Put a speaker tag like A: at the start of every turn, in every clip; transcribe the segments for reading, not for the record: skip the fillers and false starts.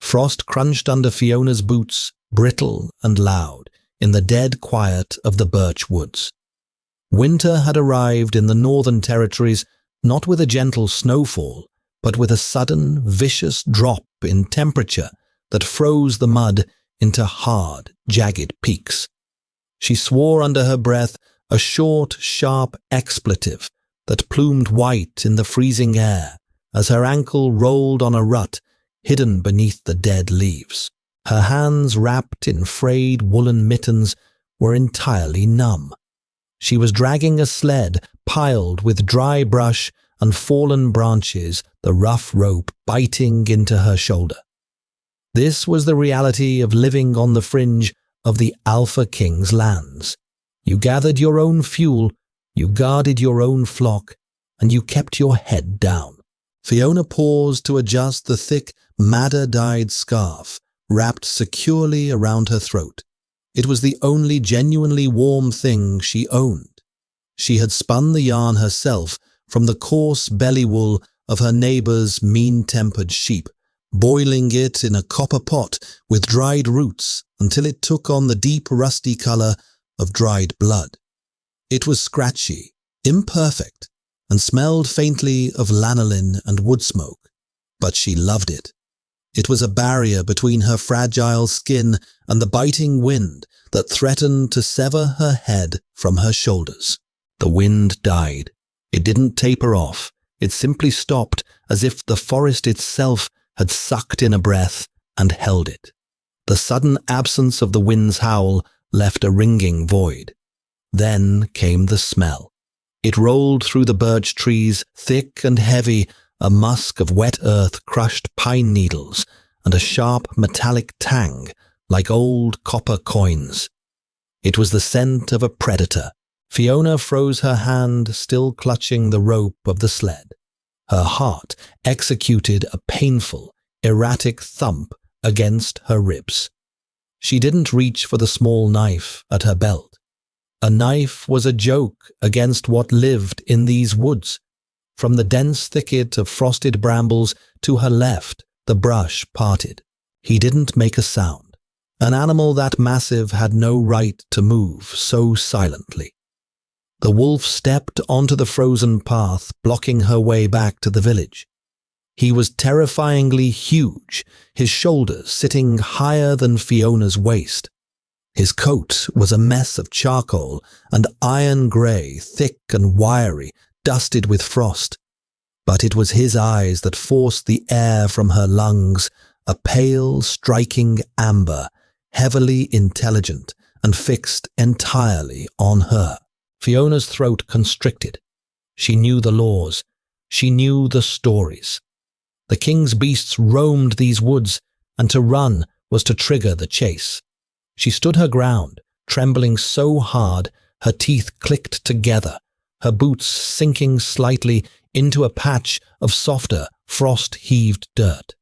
A: Frost crunched under Fiona's boots, brittle and loud, in the dead quiet of the birch woods. Winter had arrived in the northern territories, not with a gentle snowfall, but with a sudden, vicious drop in temperature that froze the mud into hard, jagged peaks. She swore under her breath a short, sharp expletive that plumed white in the freezing air as her ankle rolled on a rut hidden beneath the dead leaves. Her hands, wrapped in frayed woolen mittens, were entirely numb. She was dragging a sled piled with dry brush and fallen branches, the rough rope biting into her shoulder. This was the reality of living on the fringe of the Alpha King's lands. You gathered your own fuel, you guarded your own flock, and you kept your head down. Fiona paused to adjust the thick, madder-dyed scarf wrapped securely around her throat. It was the only genuinely warm thing she owned. She had spun the yarn herself from the coarse belly wool of her neighbor's mean-tempered sheep, boiling it in a copper pot with dried roots until it took on the deep rusty color of dried blood. It was scratchy, imperfect, and smelled faintly of lanolin and wood smoke, but she loved it. It was a barrier between her fragile skin and the biting wind that threatened to sever her head from her shoulders. The wind died. It didn't taper off. It simply stopped, as if the forest itself had sucked in a breath and held it. The sudden absence of the wind's howl left a ringing void. Then came the smell. It rolled through the birch trees, thick and heavy, a musk of wet earth, crushed pine needles, and a sharp metallic tang like old copper coins. It was the scent of a predator. Fiona froze her hand, still clutching the rope of the sled. Her heart executed a painful, erratic thump against her ribs. She didn't reach for the small knife at her belt. A knife was a joke against what lived in these woods. From the dense thicket of frosted brambles to her left, the brush parted. He didn't make a sound. An animal that massive had no right to move so silently. The wolf stepped onto the frozen path, blocking her way back to the village. He was terrifyingly huge, his shoulders sitting higher than Fiona's waist. His coat was a mess of charcoal and iron grey, thick and wiry, dusted with frost. But it was his eyes that forced the air from her lungs, a pale, striking amber, heavily intelligent and fixed entirely on her. Fiona's throat constricted. She knew the laws. She knew the stories. The king's beasts roamed these woods, and to run was to trigger the chase. She stood her ground, trembling so hard her teeth clicked together, her boots sinking slightly into a patch of softer, frost-heaved dirt.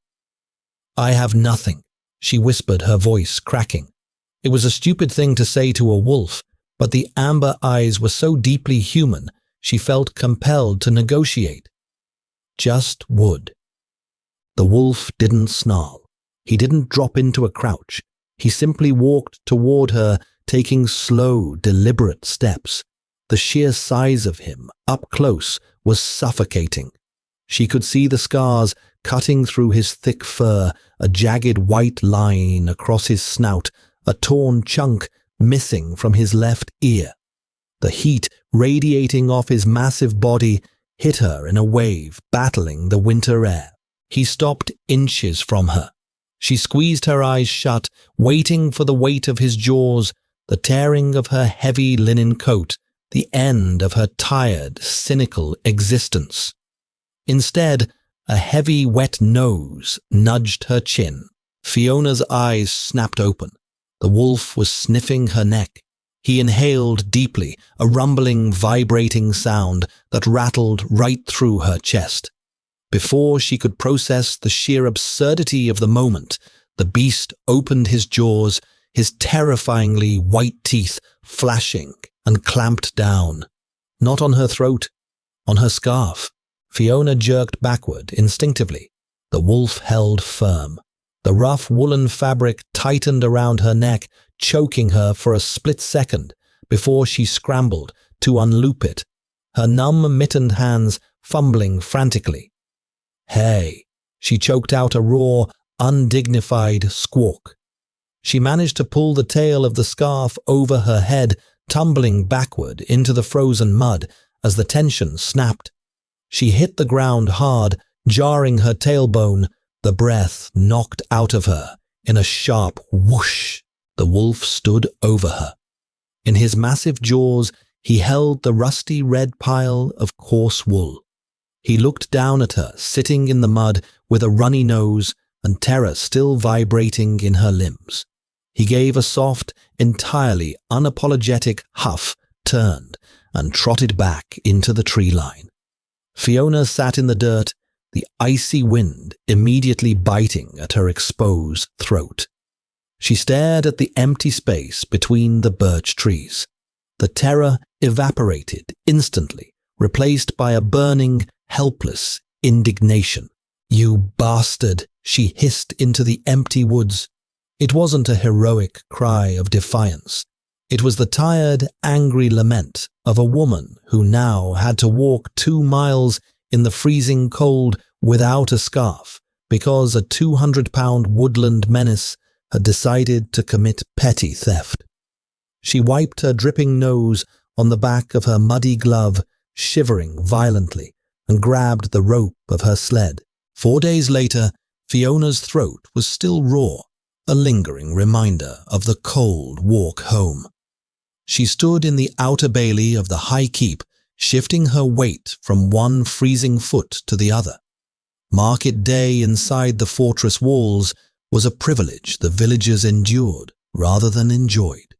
A: "I have nothing," she whispered, her voice cracking. It was a stupid thing to say to a wolf, but the amber eyes were so deeply human, she felt compelled to negotiate. "Just wood." The wolf didn't snarl. He didn't drop into a crouch. He simply walked toward her, taking slow, deliberate steps. The sheer size of him, up close, was suffocating. She could see the scars cutting through his thick fur, a jagged white line across his snout, a torn chunk missing from his left ear. The heat radiating off his massive body hit her in a wave, battling the winter air. He stopped inches from her. She squeezed her eyes shut, waiting for the weight of his jaws, the tearing of her heavy linen coat, the end of her tired, cynical existence. Instead, a heavy, wet nose nudged her chin. Fiona's eyes snapped open. The wolf was sniffing her neck. He inhaled deeply, a rumbling, vibrating sound that rattled right through her chest. Before she could process the sheer absurdity of the moment, the beast opened his jaws, his terrifyingly white teeth flashing, and clamped down. Not on her throat, on her scarf. Fiona jerked backward instinctively. The wolf held firm. The rough woolen fabric tightened around her neck, choking her for a split second before she scrambled to unloop it, her numb, mittened hands fumbling frantically. "Hey!" She choked out a raw, undignified squawk. She managed to pull the tail of the scarf over her head, tumbling backward into the frozen mud as the tension snapped. She hit the ground hard, jarring her tailbone, the breath knocked out of her in a sharp whoosh. The wolf stood over her. In his massive jaws, he held the rusty red pile of coarse wool. He looked down at her, sitting in the mud with a runny nose and terror still vibrating in her limbs. He gave a soft, entirely unapologetic huff, turned, and trotted back into the tree line. Fiona sat in the dirt, the icy wind immediately biting at her exposed throat. She stared at the empty space between the birch trees. The terror evaporated instantly, replaced by a burning, helpless indignation. "You bastard!" she hissed into the empty woods. It wasn't a heroic cry of defiance. It was the tired, angry lament of a woman who now had to walk 2 miles in the freezing cold without a scarf because a 200-pound woodland menace had decided to commit petty theft. She wiped her dripping nose on the back of her muddy glove, shivering violently, and grabbed the rope of her sled. 4 days later, Fiona's throat was still raw, a lingering reminder of the cold walk home. She stood in the outer bailey of the high keep, shifting her weight from one freezing foot to the other. Market day inside the fortress walls was a privilege the villagers endured rather than enjoyed.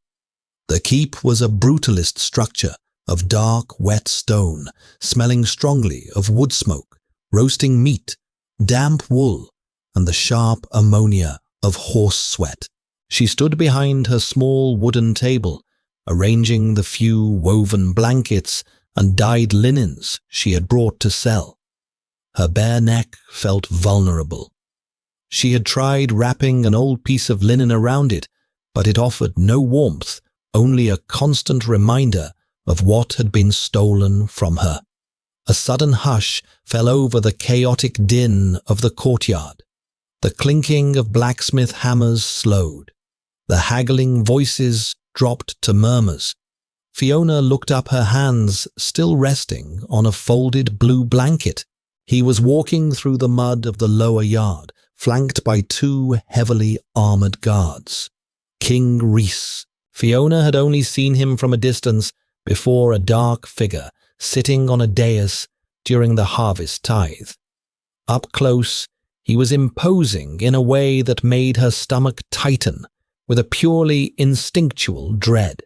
A: The keep was a brutalist structure of dark, wet stone, smelling strongly of wood smoke, roasting meat, damp wool, and the sharp ammonia of horse sweat. She stood behind her small wooden table, arranging the few woven blankets and dyed linens she had brought to sell. Her bare neck felt vulnerable. She had tried wrapping an old piece of linen around it, but it offered no warmth, only a constant reminder of what had been stolen from her. A sudden hush fell over the chaotic din of the courtyard. The clinking of blacksmith hammers slowed. The haggling voices dropped to murmurs. Fiona looked up, her hands still resting on a folded blue blanket. He was walking through the mud of the lower yard, flanked by 2 heavily armored guards. King Rhys. Fiona had only seen him from a distance before, a dark figure sitting on a dais during the harvest tithe. Up close, he was imposing in a way that made her stomach tighten with a purely instinctual dread.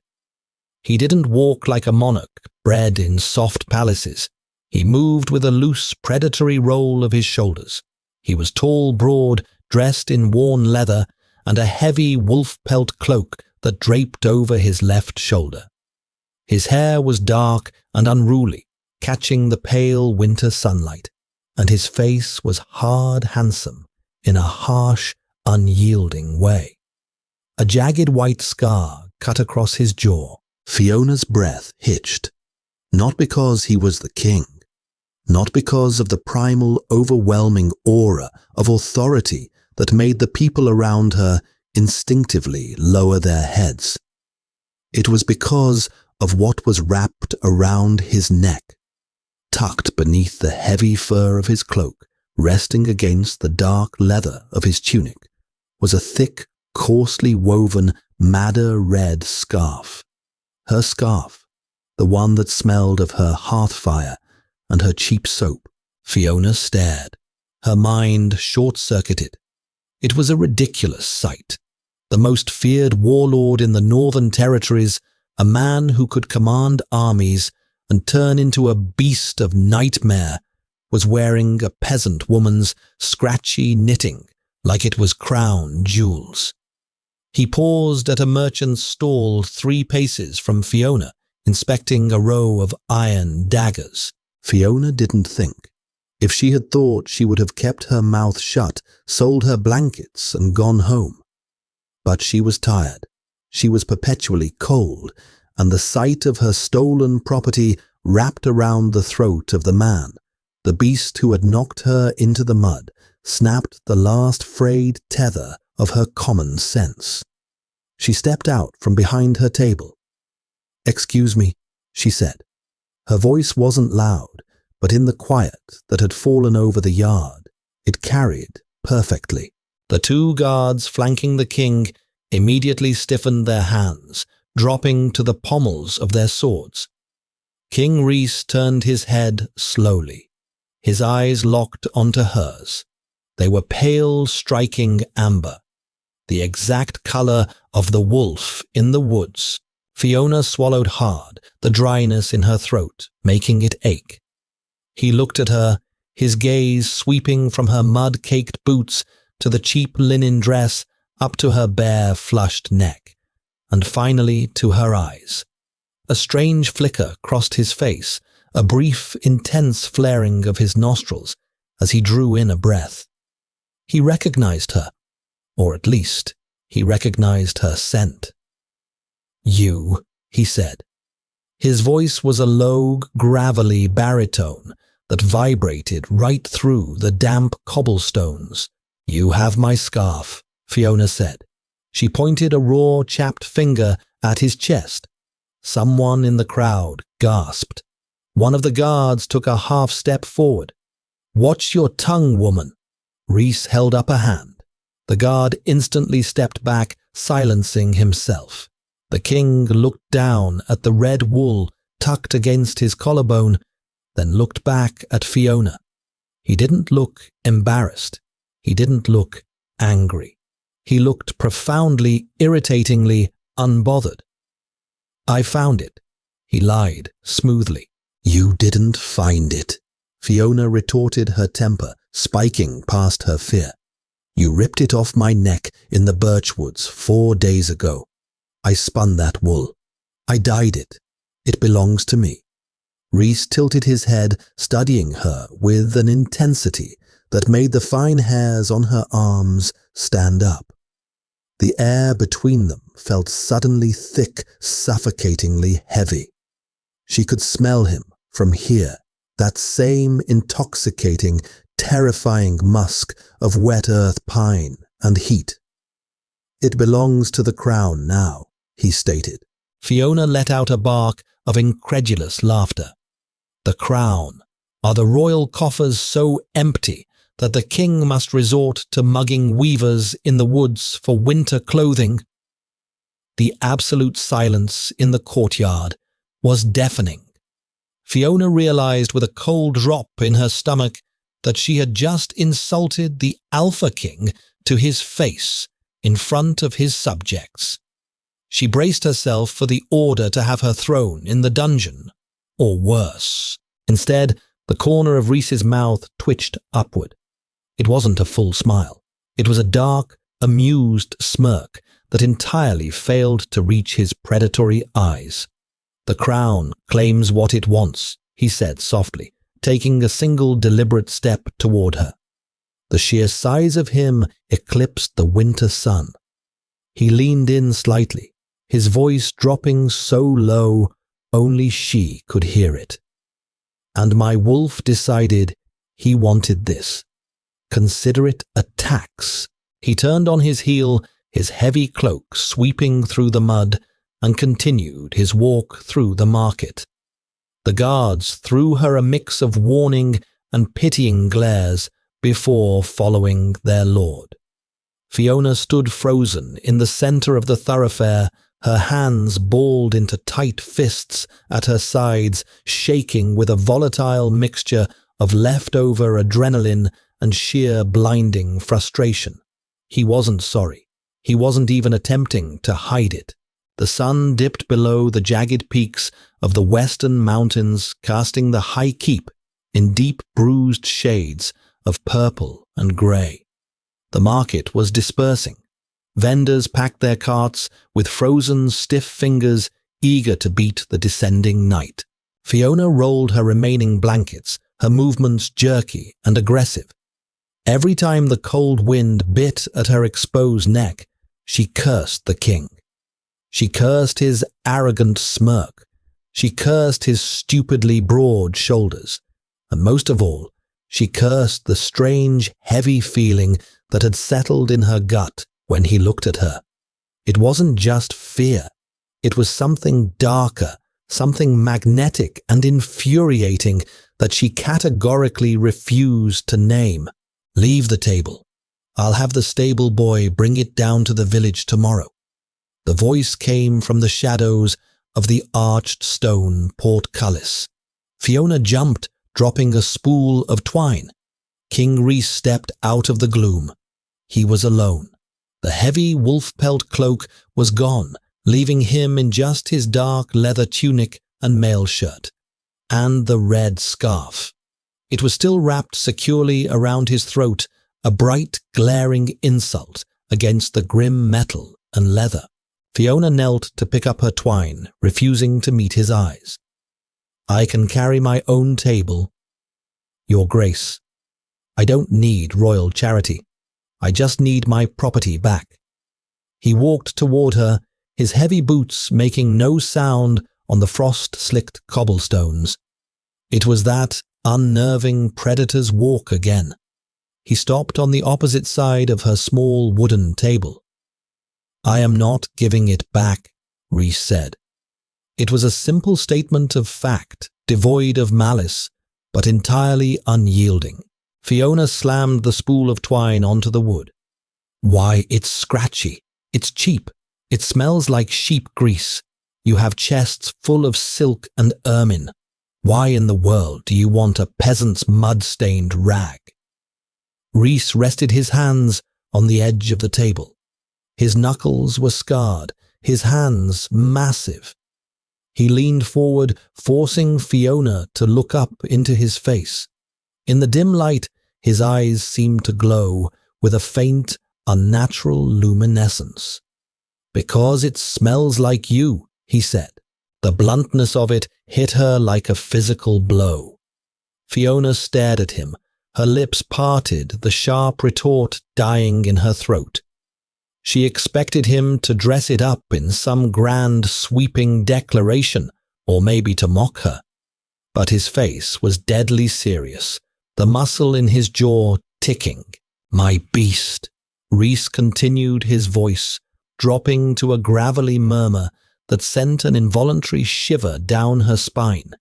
A: He didn't walk like a monarch bred in soft palaces. He moved with a loose, predatory roll of his shoulders. He was tall, broad, dressed in worn leather, and a heavy wolf pelt cloak that draped over his left shoulder. His hair was dark and unruly, catching the pale winter sunlight, and his face was hard, handsome, in a harsh, unyielding way. A jagged white scar cut across his jaw. Fiona's breath hitched, not because he was the king, not because of the primal, overwhelming aura of authority that made the people around her instinctively lower their heads. It was because of what was wrapped around his neck, tucked beneath the heavy fur of his cloak, resting against the dark leather of his tunic, was a thick, coarsely woven, madder red scarf. Her scarf, the one that smelled of her hearth fire and her cheap soap. Fiona stared, her mind short-circuited. It was a ridiculous sight. The most feared warlord in the Northern Territories, a man who could command armies and turn into a beast of nightmare, was wearing a peasant woman's scratchy knitting like it was crown jewels. He paused at a merchant's stall 3 paces from Fiona, inspecting a row of iron daggers. Fiona didn't think. If she had thought, she would have kept her mouth shut, sold her blankets, and gone home. But she was tired. She was perpetually cold, and the sight of her stolen property wrapped around the throat of the man, the beast who had knocked her into the mud, snapped the last frayed tether of her common sense. She stepped out from behind her table. "Excuse me," she said. Her voice wasn't loud, but in the quiet that had fallen over the yard, it carried perfectly. The two guards flanking the king immediately stiffened their hands, dropping to the pommels of their swords. King Rhys turned his head slowly. His eyes locked onto hers. They were pale, striking amber, the exact color of the wolf in the woods. Fiona swallowed hard, the dryness in her throat making it ache. He looked at her, his gaze sweeping from her mud-caked boots to the cheap linen dress up to her bare, flushed neck, and finally to her eyes. A strange flicker crossed his face, a brief, intense flaring of his nostrils as he drew in a breath. He recognized her, or at least, he recognized her scent. "You," he said. His voice was a low, gravelly baritone that vibrated right through the damp cobblestones. "You have my scarf," Fiona said. She pointed a raw, chapped finger at his chest. Someone in the crowd gasped. One of the guards took a half step forward. "Watch your tongue, woman." Rhys held up a hand. The guard instantly stepped back, silencing himself. The king looked down at the red wool tucked against his collarbone, then looked back at Fiona. He didn't look embarrassed. He didn't look angry. He looked profoundly, irritatingly unbothered. "I found it," he lied smoothly. "You didn't find it," Fiona retorted, her temper spiking past her fear. "You ripped it off my neck in the birchwoods 4 days ago. I spun that wool. I dyed it. It belongs to me." Rhys tilted his head, studying her with an intensity that made the fine hairs on her arms stand up. The air between them felt suddenly thick, suffocatingly heavy. She could smell him from here, that same intoxicating, terrifying musk of wet earth, pine, and heat. "It belongs to the crown now," he stated. Fiona let out a bark of incredulous laughter. "The crown? Are the royal coffers so empty that the king must resort to mugging weavers in the woods for winter clothing?" The absolute silence in the courtyard was deafening. Fiona realized with a cold drop in her stomach that she had just insulted the Alpha King to his face in front of his subjects. She braced herself for the order to have her thrown in the dungeon, or worse. Instead, the corner of Rhys's mouth twitched upward. It wasn't a full smile. It was a dark, amused smirk that entirely failed to reach his predatory eyes. "The crown claims what it wants," he said softly, taking a single deliberate step toward her. The sheer size of him eclipsed the winter sun. He leaned in slightly, his voice dropping so low only she could hear it. "And my wolf decided he wanted this. Consider it a tax." He turned on his heel, his heavy cloak sweeping through the mud, and continued his walk through the market. The guards threw her a mix of warning and pitying glares before following their lord. Fiona stood frozen in the center of the thoroughfare, her hands balled into tight fists at her sides, shaking with a volatile mixture of leftover adrenaline and sheer blinding frustration. He wasn't sorry. He wasn't even attempting to hide it. The sun dipped below the jagged peaks of the western mountains, casting the high keep in deep bruised shades of purple and grey. The market was dispersing. Vendors packed their carts with frozen, stiff fingers, eager to beat the descending night. Fiona rolled her remaining blankets, her movements jerky and aggressive. Every time the cold wind bit at her exposed neck, she cursed the king. She cursed his arrogant smirk. She cursed his stupidly broad shoulders. And most of all, she cursed the strange, heavy feeling that had settled in her gut when he looked at her. It wasn't just fear. It was something darker, something magnetic and infuriating that she categorically refused to name. "Leave the table. I'll have the stable boy bring it down to the village tomorrow." The voice came from the shadows of the arched stone portcullis. Fiona jumped, dropping a spool of twine. King Rhys stepped out of the gloom. He was alone. The heavy wolf-pelt cloak was gone, leaving him in just his dark leather tunic and mail shirt, and the red scarf. It was still wrapped securely around his throat, a bright, glaring insult against the grim metal and leather. Fiona knelt to pick up her twine, refusing to meet his eyes. "I can carry my own table, Your Grace. I don't need royal charity. I just need my property back." He walked toward her, his heavy boots making no sound on the frost-slicked cobblestones. It was that unnerving predator's walk again. He stopped on the opposite side of her small wooden table. "I am not giving it back," Rhys said. It was a simple statement of fact, devoid of malice, but entirely unyielding. Fiona slammed the spool of twine onto the wood. "Why, it's scratchy. It's cheap. It smells like sheep grease. You have chests full of silk and ermine. Why in the world do you want a peasant's mud-stained rag?" Rhys rested his hands on the edge of the table. His knuckles were scarred, his hands massive. He leaned forward, forcing Fiona to look up into his face. In the dim light, his eyes seemed to glow with a faint, unnatural luminescence. "Because it smells like you," he said. The bluntness of it hit her like a physical blow. Fiona stared at him, her lips parted, the sharp retort dying in her throat. She expected him to dress it up in some grand, sweeping declaration, or maybe to mock her. But his face was deadly serious, the muscle in his jaw ticking. "My beast," Rhys continued, his voice dropping to a gravelly murmur that sent an involuntary shiver down her spine,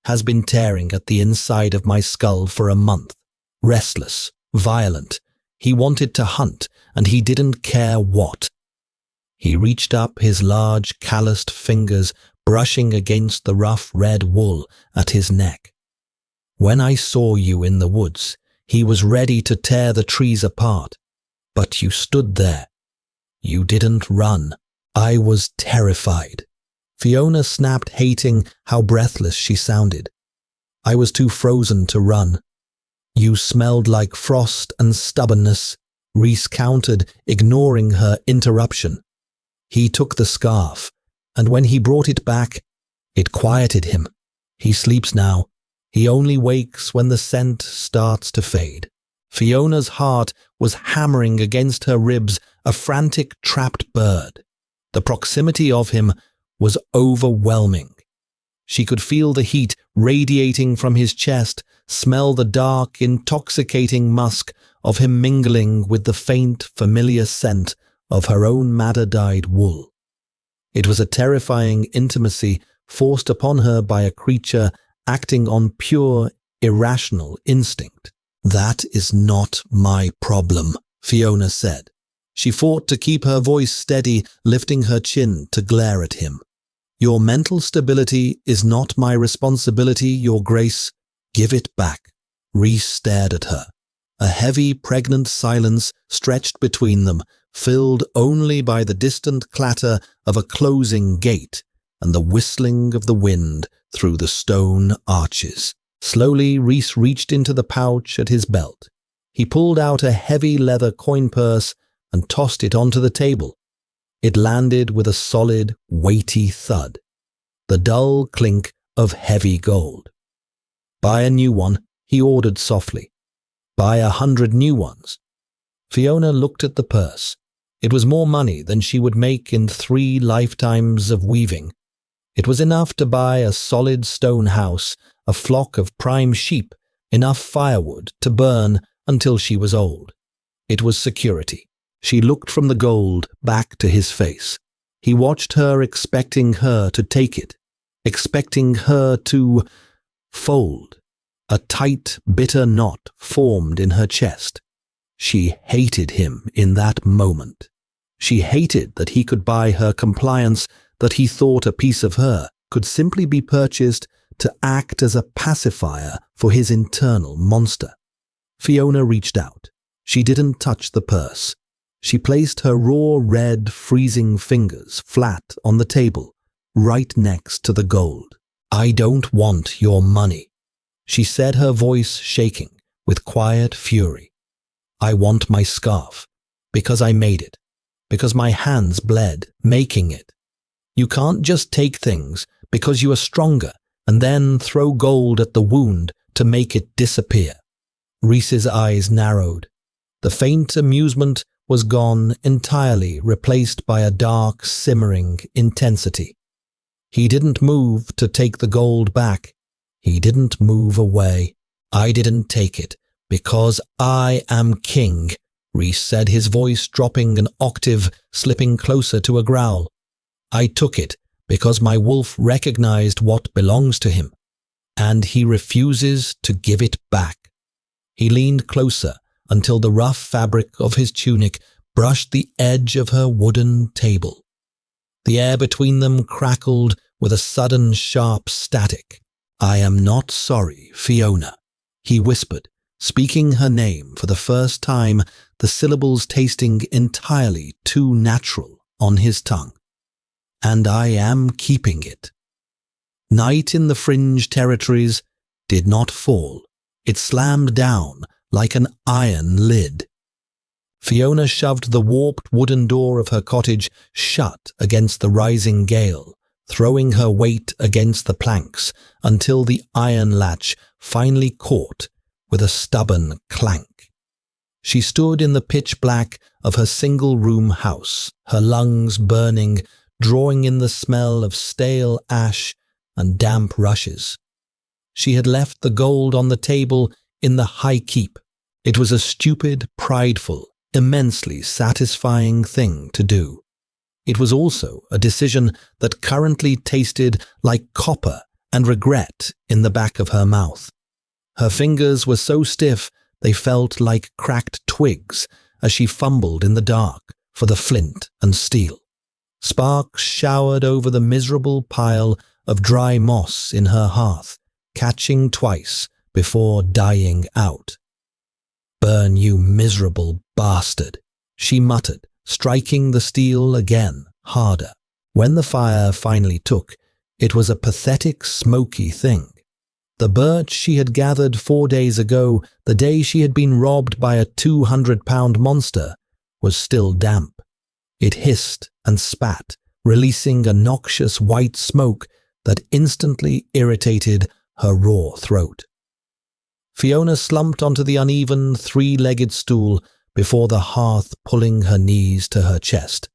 A: "has been tearing at the inside of my skull for a month. Restless, violent. He wanted to hunt, and he didn't care what." He reached up, his large, calloused fingers brushing against the rough red wool at his neck. "When I saw you in the woods, he was ready to tear the trees apart. But you stood there. You didn't run. I was terrified." Fiona snapped, hating how breathless she sounded. "I was too frozen to run." "You smelled like frost and stubbornness," Rhys countered, ignoring her interruption. He took the scarf, and when he brought it back, it quieted him. He sleeps now. He only wakes when the scent starts to fade. Fiona's heart was hammering against her ribs, a frantic trapped bird. The proximity of him was overwhelming. She could feel the heat radiating from his chest, smell the dark, intoxicating musk of him mingling with the faint, familiar scent of her own madder-dyed wool. It was a terrifying intimacy forced upon her by a creature acting on pure, irrational instinct. "That is not my problem," Fiona said. She fought to keep her voice steady, lifting her chin to glare at him. "Your mental stability is not my responsibility, Your Grace. Give it back." Rhys stared at her. A heavy, pregnant silence stretched between them, filled only by the distant clatter of a closing gate and the whistling of the wind through the stone arches. Slowly, Rhys reached into the pouch at his belt. He pulled out a heavy leather coin purse and tossed it onto the table. It landed with a solid, weighty thud, the dull clink of heavy gold. "Buy a new one," He ordered softly, "Buy 100 new ones." Fiona looked at the purse. It was more money than she would make in 3 lifetimes of weaving. It was enough to buy a solid stone house, a flock of prime sheep, enough firewood to burn until she was old. It was security. She looked from the gold back to his face. He watched her, expecting her to take it, expecting her to fold. A tight, bitter knot formed in her chest. She hated him in that moment. She hated that he could buy her compliance, that he thought a piece of her could simply be purchased to act as a pacifier for his internal monster. Fiona reached out. She didn't touch the purse. She placed her raw, red, freezing fingers flat on the table, right next to the gold. "I don't want your money," she said, her voice shaking with quiet fury. "I want my scarf, because I made it, because my hands bled making it. You can't just take things because you are stronger and then throw gold at the wound to make it disappear." Reese's eyes narrowed. The faint amusement was gone entirely, replaced by a dark, simmering intensity. He didn't move to take the gold back. He didn't move away. "I didn't take it because I am king," Reese said, his voice dropping an octave, slipping closer to a growl. "I took it because my wolf recognized what belongs to him, and he refuses to give it back." He leaned closer until the rough fabric of his tunic brushed the edge of her wooden table. The air between them crackled with a sudden sharp static. "I am not sorry, Fiona," he whispered, speaking her name for the first time, the syllables tasting entirely too natural on his tongue. "And I am keeping it." Night in the fringe territories did not fall. It slammed down like an iron lid. Fiona shoved the warped wooden door of her cottage shut against the rising gale, throwing her weight against the planks until the iron latch finally caught with a stubborn clank. She stood in the pitch black of her single-room house, her lungs burning, drawing in the smell of stale ash and damp rushes. She had left the gold on the table in the high keep. It was a stupid, prideful, immensely satisfying thing to do. It was also a decision that currently tasted like copper and regret in the back of her mouth. Her fingers were so stiff they felt like cracked twigs as she fumbled in the dark for the flint and steel. Sparks showered over the miserable pile of dry moss in her hearth, catching twice before dying out. "Burn, you miserable bastard," she muttered, striking the steel again, harder. When the fire finally took, it was a pathetic, smoky thing. The birch she had gathered 4 days ago, the day she had been robbed by a 200-pound monster, was still damp. It hissed and spat, releasing a noxious white smoke that instantly irritated her raw throat. Fiona slumped onto the uneven, 3-legged stool before the hearth, pulling her knees to her chest.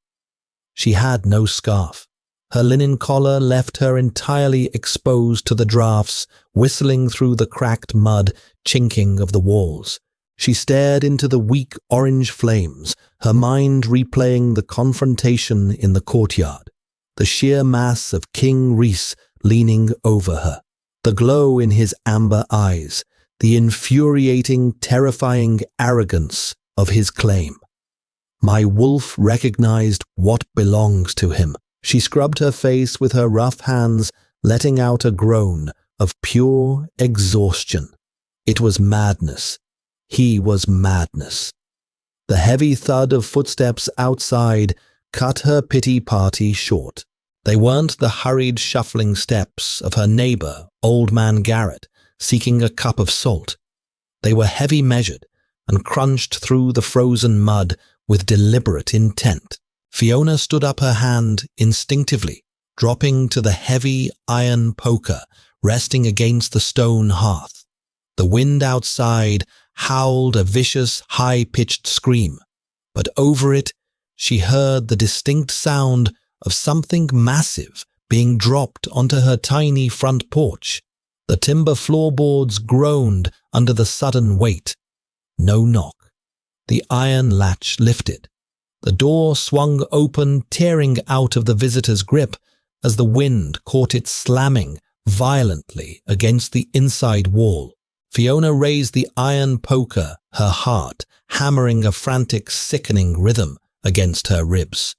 A: She had no scarf. Her linen collar left her entirely exposed to the drafts, whistling through the cracked mud, chinking of the walls. She stared into the weak orange flames, her mind replaying the confrontation in the courtyard, the sheer mass of King Reese leaning over her, the glow in his amber eyes, the infuriating, terrifying arrogance of his claim. "My wolf recognized what belongs to him." She scrubbed her face with her rough hands, letting out a groan of pure exhaustion. It was madness. He was madness. The heavy thud of footsteps outside cut her pity party short. They weren't the hurried, shuffling steps of her neighbor, Old Man Garrett, seeking a cup of salt. They were heavy measured and crunched through the frozen mud with deliberate intent. Fiona stood up, her hand instinctively, dropping to the heavy iron poker resting against the stone hearth. The wind outside howled a vicious, high-pitched scream, but over it she heard the distinct sound of something massive being dropped onto her tiny front porch. The timber floorboards groaned under the sudden weight. No knock. The iron latch lifted. The door swung open, tearing out of the visitor's grip as the wind caught it slamming violently against the inside wall. Fiona raised the iron poker, her heart hammering a frantic, sickening rhythm against her ribs.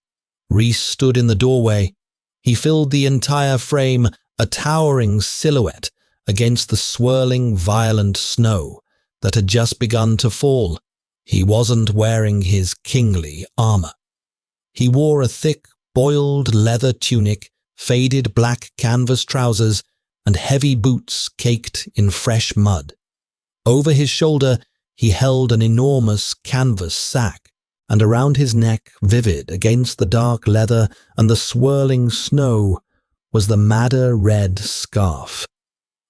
A: Rhys stood in the doorway. He filled the entire frame, a towering silhouette against the swirling, violent snow that had just begun to fall. He wasn't wearing his kingly armor. He wore a thick, boiled leather tunic, faded black canvas trousers, and heavy boots caked in fresh mud. Over his shoulder, he held an enormous canvas sack, and around his neck, vivid against the dark leather and the swirling snow, was the madder red scarf.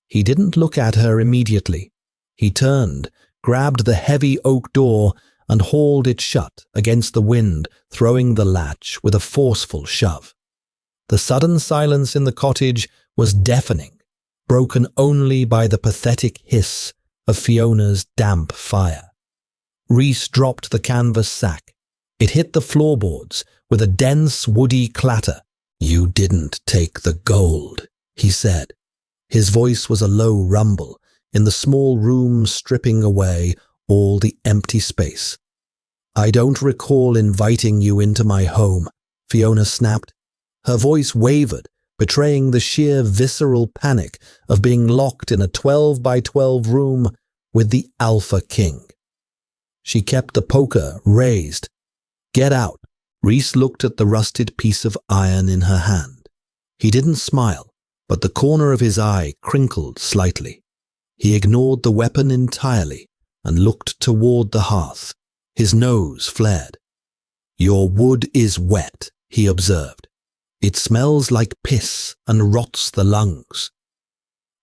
A: He didn't look at her immediately. He turned, grabbed the heavy oak door, and hauled it shut against the wind, throwing the latch with a forceful shove. The sudden silence in the cottage was deafening, broken only by the pathetic hiss of Fiona's damp fire. Rhys dropped the canvas sack. It hit the floorboards with a dense, woody clatter. "You didn't take the gold," he said. His voice was a low rumble in the small room, stripping away all the empty space. "I don't recall inviting you into my home," Fiona snapped. Her voice wavered, betraying the sheer visceral panic of being locked in a 12 by 12 room with the Alpha King. She kept the poker raised. "Get out." Rhys looked at the rusted piece of iron in her hand. He didn't smile, but the corner of his eye crinkled slightly. He ignored the weapon entirely and looked toward the hearth. His nose flared. "Your wood is wet," he observed. "It smells like piss and rots the lungs."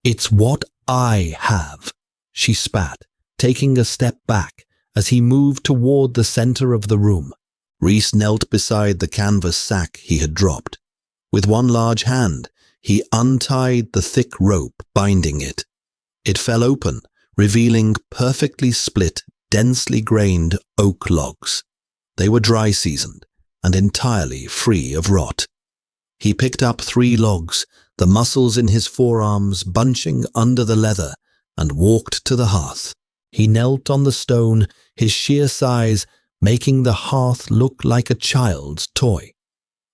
A: "It's what I have," she spat, taking a step back as he moved toward the center of the room. Rhys knelt beside the canvas sack he had dropped. With one large hand, he untied the thick rope binding it. It fell open, revealing perfectly split, densely grained oak logs. They were dry-seasoned and entirely free of rot. He picked up 3 logs, the muscles in his forearms bunching under the leather, and walked to the hearth. He knelt on the stone, his sheer size making the hearth look like a child's toy.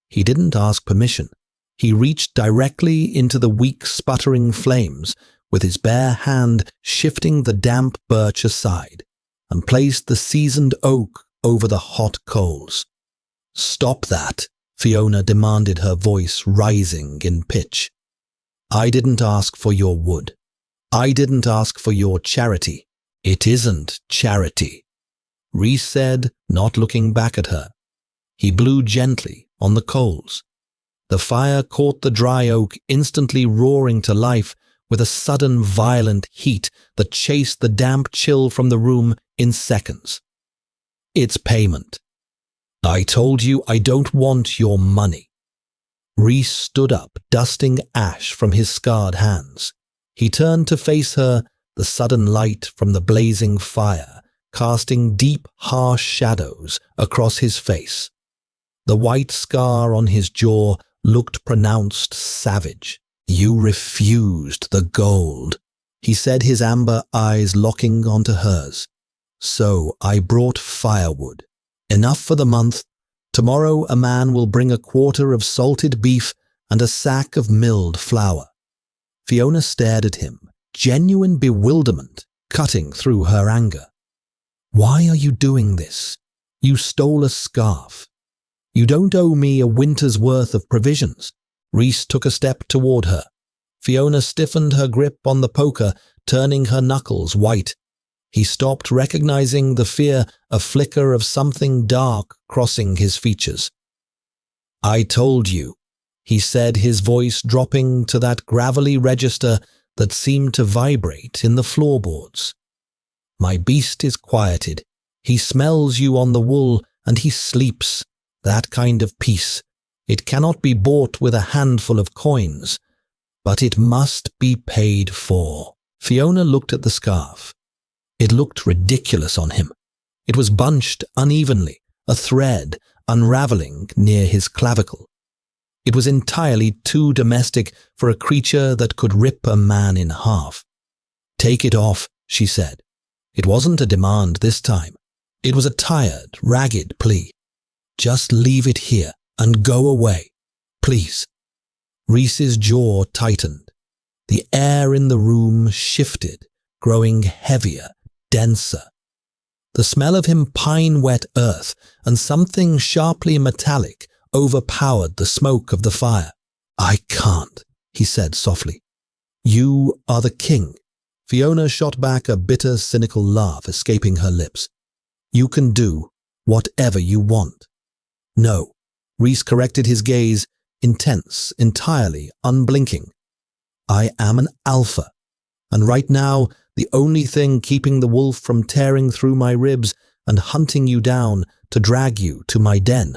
A: He didn't ask permission. He reached directly into the weak, sputtering flames, with his bare hand shifting the damp birch aside, and placed the seasoned oak over the hot coals. "Stop that," Fiona demanded, her voice rising in pitch. "I didn't ask for your wood. I didn't ask for your charity. It isn't charity," Rhys said, not looking back at her. He blew gently on the coals. The fire caught the dry oak, instantly roaring to life with a sudden violent heat that chased the damp chill from the room in seconds. "It's payment. I told you I don't want your money." Rhys stood up, dusting ash from his scarred hands. He turned to face her, the sudden light from the blazing fire casting deep, harsh shadows across his face. The white scar on his jaw looked pronounced, savage. "You refused the gold," he said, his amber eyes locking onto hers. "So I brought firewood. Enough for the month. Tomorrow a man will bring a quarter of salted beef and a sack of milled flour." Fiona stared at him, genuine bewilderment cutting through her anger. "Why are you doing this? You stole a scarf. You don't owe me a winter's worth of provisions." Rhys took a step toward her. Fiona stiffened her grip on the poker, turning her knuckles white. He stopped, recognizing the fear, a flicker of something dark crossing his features. "I told you," he said, his voice dropping to that gravelly register that seemed to vibrate in the floorboards. My beast is quieted. He smells you on the wool and he sleeps. That kind of peace. It cannot be bought with a handful of coins, but it must be paid for. Fiona looked at the scarf. It looked ridiculous on him. It was bunched unevenly, a thread unraveling near his clavicle. It was entirely too domestic for a creature that could rip a man in half. "Take it off," she said. It wasn't a demand this time. It was a tired, ragged plea. "Just leave it here and go away, please." Reese's jaw tightened. The air in the room shifted, growing heavier, denser. The smell of pine-wet earth and something sharply metallic overpowered the smoke of the fire. "I can't," he said softly. "You are the king." Fiona shot back a bitter, cynical laugh escaping her lips. "You can do whatever you want." "No," Reese corrected his gaze, intense, entirely unblinking. "I am an alpha, and right now the only thing keeping the wolf from tearing through my ribs and hunting you down to drag you to my den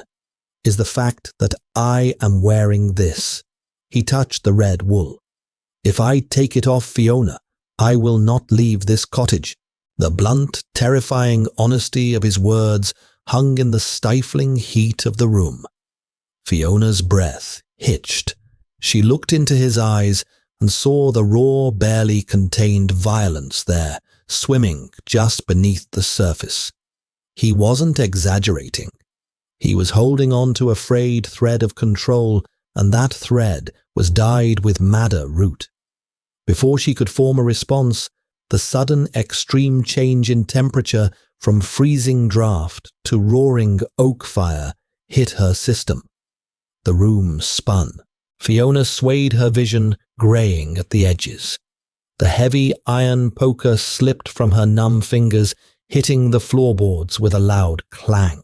A: is the fact that I am wearing this." He touched the red wool. "If I take it off Fiona, I will not leave this cottage." The blunt, terrifying honesty of his words hung in the stifling heat of the room. Fiona's breath hitched. She looked into his eyes and saw the raw, barely contained violence there, swimming just beneath the surface. He wasn't exaggerating. He was holding on to a frayed thread of control, and that thread was dyed with madder root. Before she could form a response, the sudden extreme change in temperature from freezing draft to roaring oak fire hit her system. The room spun. Fiona swayed her vision, graying at the edges. The heavy iron poker slipped from her numb fingers, hitting the floorboards with a loud clang.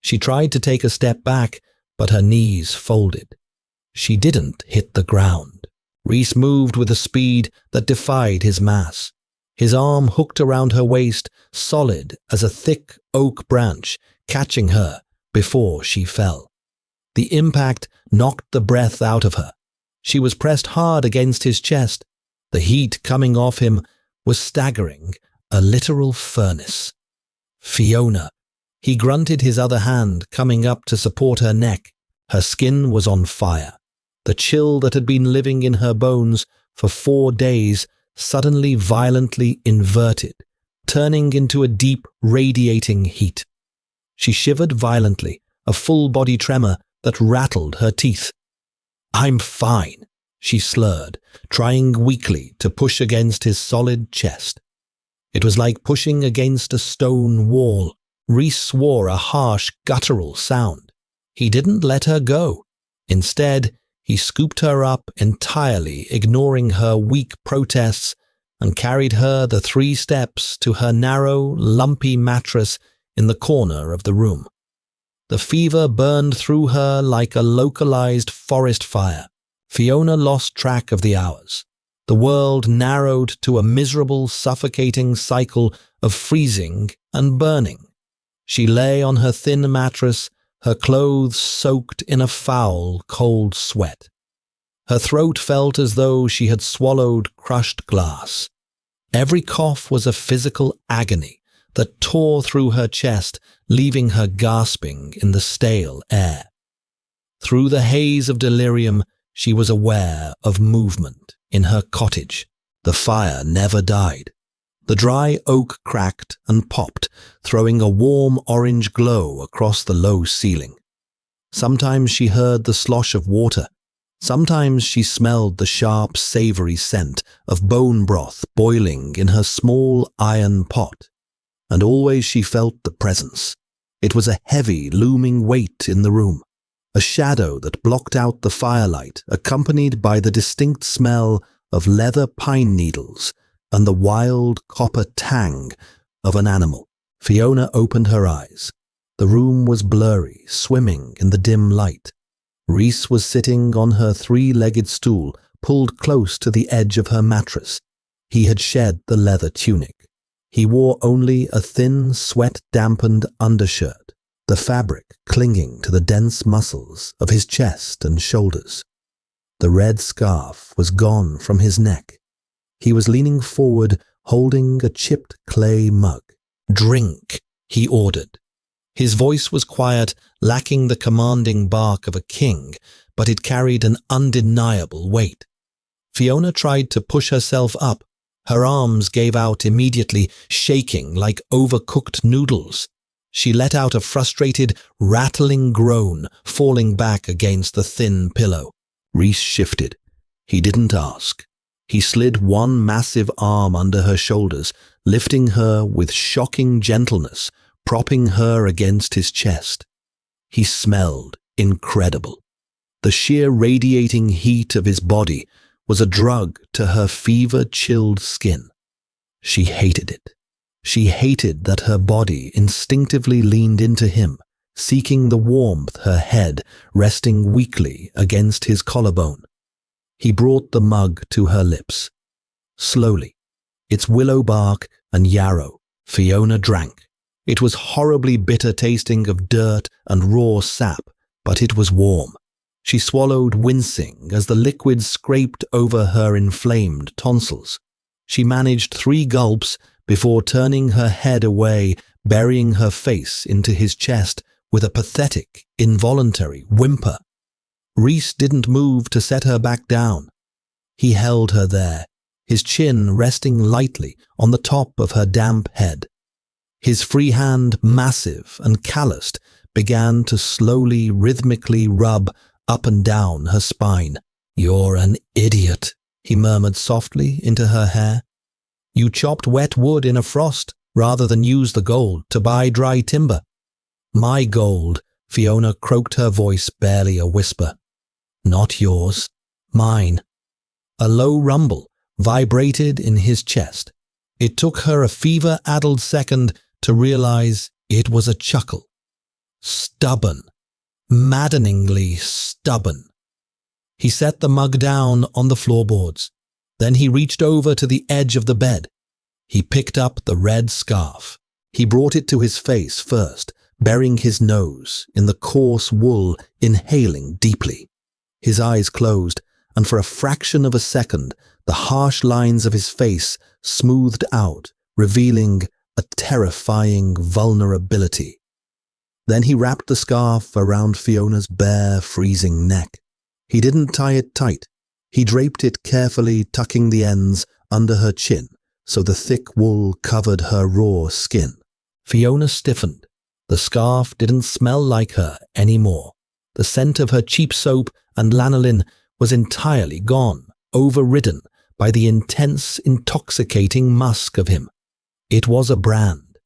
A: She tried to take a step back, but her knees folded. She didn't hit the ground. Reese moved with a speed that defied his mass. His arm hooked around her waist, solid as a thick oak branch, catching her before she fell. The impact knocked the breath out of her. She was pressed hard against his chest. The heat coming off him was staggering, a literal furnace. "Fiona." He grunted, his other hand coming up to support her neck. Her skin was on fire. The chill that had been living in her bones for 4 days suddenly violently inverted, turning into a deep, radiating heat. She shivered violently, a full-body tremor that rattled her teeth. "I'm fine," she slurred, trying weakly to push against his solid chest. It was like pushing against a stone wall. Reese swore a harsh, guttural sound. He didn't let her go. Instead, he scooped her up entirely, ignoring her weak protests, and carried her the 3 steps to her narrow, lumpy mattress in the corner of the room. The fever burned through her like a localized forest fire. Fiona lost track of the hours. The world narrowed to a miserable, suffocating cycle of freezing and burning. She lay on her thin mattress, her clothes soaked in a foul, cold sweat. Her throat felt as though she had swallowed crushed glass. Every cough was a physical agony that tore through her chest, leaving her gasping in the stale air. Through the haze of delirium, she was aware of movement in her cottage. The fire never died. The dry oak cracked and popped, throwing a warm orange glow across the low ceiling. Sometimes she heard the slosh of water. Sometimes she smelled the sharp, savory scent of bone broth boiling in her small iron pot. And always she felt the presence. It was a heavy, looming weight in the room, a shadow that blocked out the firelight, accompanied by the distinct smell of leather pine needles and the wild copper tang of an animal. Fiona opened her eyes. The room was blurry, swimming in the dim light. Reese was sitting on her 3-legged stool, pulled close to the edge of her mattress. He had shed the leather tunic. He wore only a thin, sweat-dampened undershirt, the fabric clinging to the dense muscles of his chest and shoulders. The red scarf was gone from his neck. He was leaning forward, holding a chipped clay mug. "Drink," he ordered. His voice was quiet, lacking the commanding bark of a king, but it carried an undeniable weight. Fiona tried to push herself up. Her arms gave out immediately, shaking like overcooked noodles. She let out a frustrated, rattling groan, falling back against the thin pillow. Rhys shifted. He didn't ask. He slid one massive arm under her shoulders, lifting her with shocking gentleness, propping her against his chest. He smelled incredible. The sheer radiating heat of his body was a drug to her fever-chilled skin. She hated it. She hated that her body instinctively leaned into him, seeking the warmth, her head resting weakly against his collarbone. He brought the mug to her lips. Slowly, its willow bark and yarrow, Fiona drank. It was horribly bitter tasting of dirt and raw sap, but it was warm. She swallowed, wincing as the liquid scraped over her inflamed tonsils. She managed 3 gulps before turning her head away, burying her face into his chest with a pathetic, involuntary whimper. Rhys didn't move to set her back down. He held her there, his chin resting lightly on the top of her damp head. His free hand, massive and calloused, began to slowly, rhythmically rub up and down her spine. "You're an idiot," he murmured softly into her hair. "You chopped wet wood in a frost rather than use the gold to buy dry timber." "My gold," Fiona croaked, her voice barely a whisper. "Not yours, mine." A low rumble vibrated in his chest. It took her a fever-addled second to realize it was a chuckle. Stubborn. Maddeningly stubborn. He set the mug down on the floorboards. Then he reached over to the edge of the bed. He picked up the red scarf. He brought it to his face first, burying his nose in the coarse wool, inhaling deeply. His eyes closed, and for a fraction of a second, the harsh lines of his face smoothed out, revealing a terrifying vulnerability. Then he wrapped the scarf around Fiona's bare, freezing neck. He didn't tie it tight. He draped it carefully, tucking the ends under her chin so the thick wool covered her raw skin. Fiona stiffened. The scarf didn't smell like her anymore. The scent of her cheap soap and lanolin was entirely gone, overridden by the intense, intoxicating musk of him. It was a brand.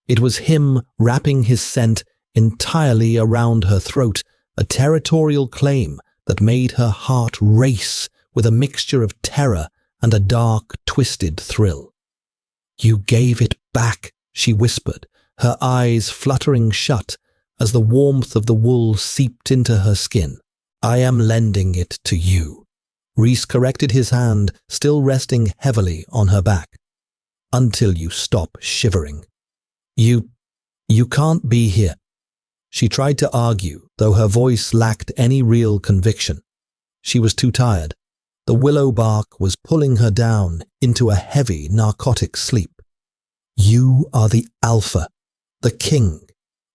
A: It was him wrapping his scent entirely around her throat, a territorial claim that made her heart race with a mixture of terror and a dark, twisted thrill. "You gave it back," she whispered, her eyes fluttering shut as the warmth of the wool seeped into her skin. "I am lending it to you." Rhys corrected his hand, still resting heavily on her back. "Until you stop shivering. You can't be here." She tried to argue, though her voice lacked any real conviction. She was too tired. The willow bark was pulling her down into a heavy narcotic sleep. "You are the alpha, the king.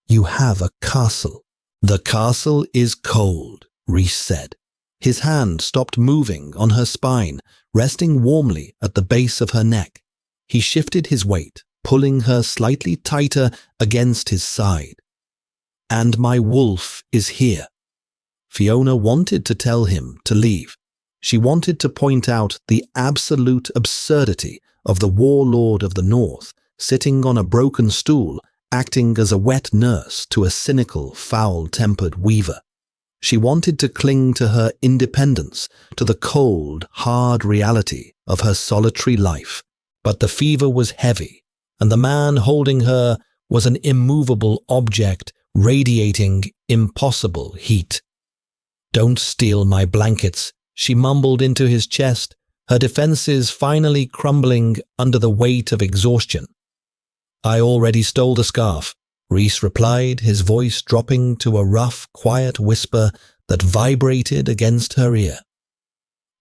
A: You have a castle." "The castle is cold," Rhys said. His hand stopped moving on her spine, resting warmly at the base of her neck. He shifted his weight, pulling her slightly tighter against his side. "And my wolf is here." Fiona wanted to tell him to leave. She wanted to point out the absolute absurdity of the warlord of the North, sitting on a broken stool, acting as a wet nurse to a cynical, foul-tempered weaver. She wanted to cling to her independence, to the cold, hard reality of her solitary life. But the fever was heavy, and the man holding her was an immovable object radiating impossible heat. "Don't steal my blankets," she mumbled into his chest, her defenses finally crumbling under the weight of exhaustion. "I already stole the scarf," Reese replied, his voice dropping to a rough, quiet whisper that vibrated against her ear.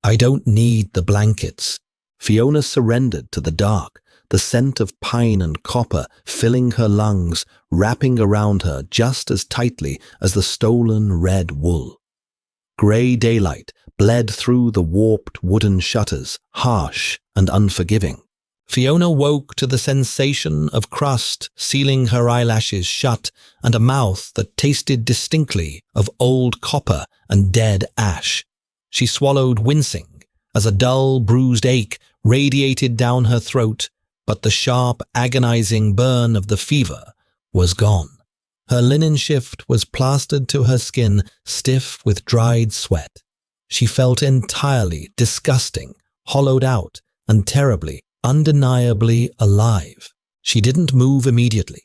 A: "I don't need the blankets." Fiona surrendered to the dark, the scent of pine and copper filling her lungs, wrapping around her just as tightly as the stolen red wool. Grey daylight bled through the warped wooden shutters, harsh and unforgiving. Fiona woke to the sensation of crust sealing her eyelashes shut and a mouth that tasted distinctly of old copper and dead ash. She swallowed, wincing, as a dull, bruised ache radiated down her throat, but the sharp, agonizing burn of the fever was gone. Her linen shift was plastered to her skin, stiff with dried sweat. She felt entirely disgusting, hollowed out, and terribly, undeniably alive. She didn't move immediately.